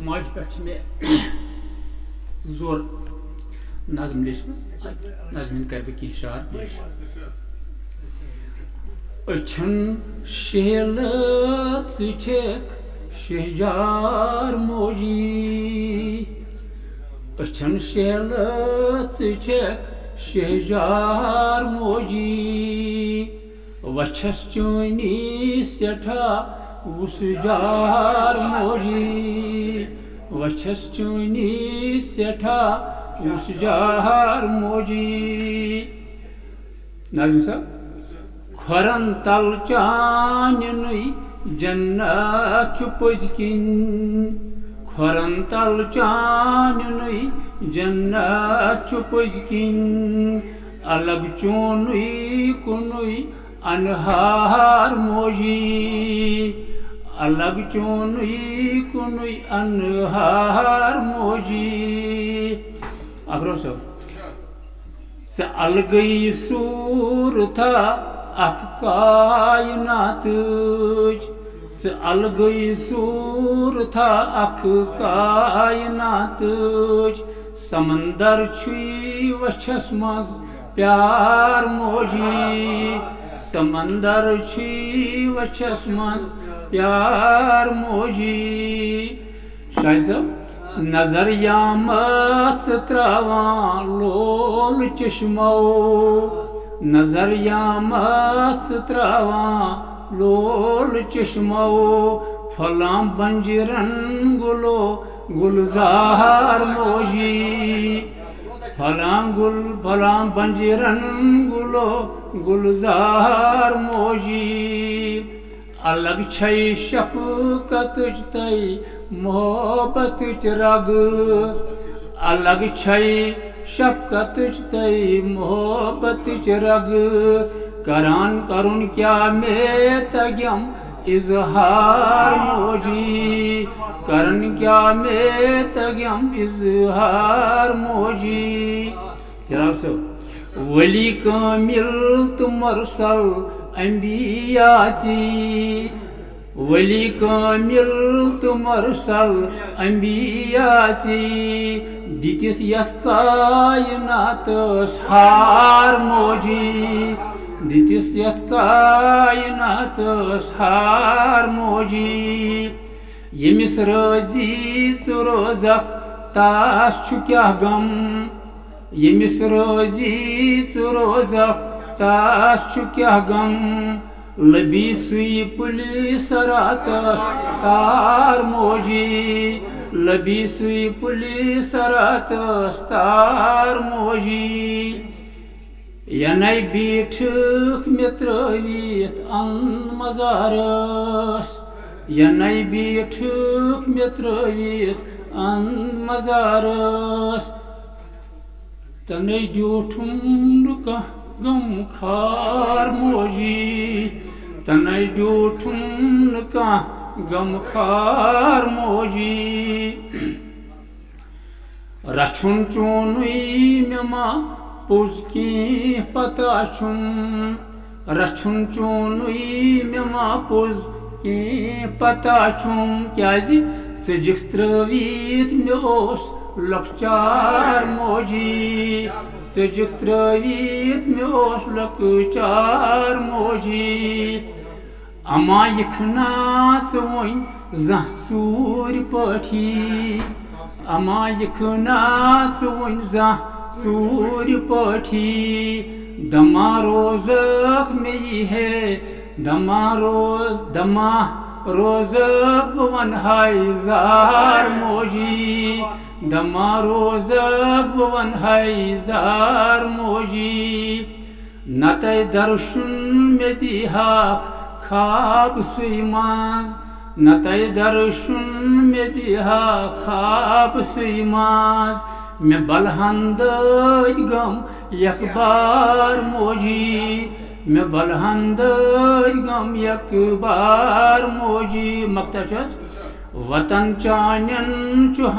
माज पे जोर नज़म लेचम नज़म कर बह कह शार पेश अछन शहलत छेक शहजार मोजी अछन शहलत छेक शहजार मोजी वछस चुनी सेठा उसजार मोजी वछस चुनी सेठा उसजार मोजी नाज़िम साहब खरन तल चाननुई जन्नत पजकिन खरन तल चाननुई जन्नत पजकिन अलग चोनुई कुनुई अनहार मोजी अलग चोनुई कुनुई अनहार मोजी अब्रो सब से अलगई सूर था अख कायनातच से अलगई सूर था अख कायनातच समंदर छी वछस मज प्यार मोजी समंदर छी वछस मज प्यार मोजी शायद सब नजर यामत त्रावां लोल चश्मो नजर यामत त्रावां लोल चश्मो फलां बंजरन गुलो गुलजार मोजी फलां बंजरन गुलो गुलजार मोजी अलग छै शफकत तई मोहब्बत रग अलग छै शफकत तई मोहब्बत रग करान करुन क्या में तगम इजहार मोजी करन क्या में तगम इजहार मोजी वली कामिल तुमरसल अंबियाची वली कामिल तुमरसल अंबियाची दितित यथ कायनातस हार मोजी दितित यथ कायनातस हार मोजी यमिस रोजी रोजक ताश छु क्या गम यमिस रोजी रोजक ताश छु क्या गम लबी सुई पुलिस रातस तार मोजी लबी सुई पुलिस रातस तार मोजी यनै बीठक मित्रवित अन मजारस यनै बीठक मित्रवित अन मजारस तनै जूठुम लुका गम खार मोजी तनै जूठुम लुका गम खार मोजी रछुन चोनुई मेमा पुजकी पता छुम रछुन चोनुई मेमा पुजकी पता छुम क्या जी सजिक त्रवीत मेओस लकचार मोजी सजिक त्रवीत मेओस लकचार मोजी अमा यखना सोइन जह सूर पठी अमा यखना सोइन जह सूर पठी दमा रोजक में है दमा रोजक बवन हाय जार मोजी दमा रोजक बवन हाय जार मोजी नतय दर्शन में दिहा खाब सुईमाज नतय दर्शन में दिहा खाब सुईमाज मैं बलहंद गम यक बार मोजी मैं बलहंद गम यक बार मोजी मक्ता वतन चानन चुह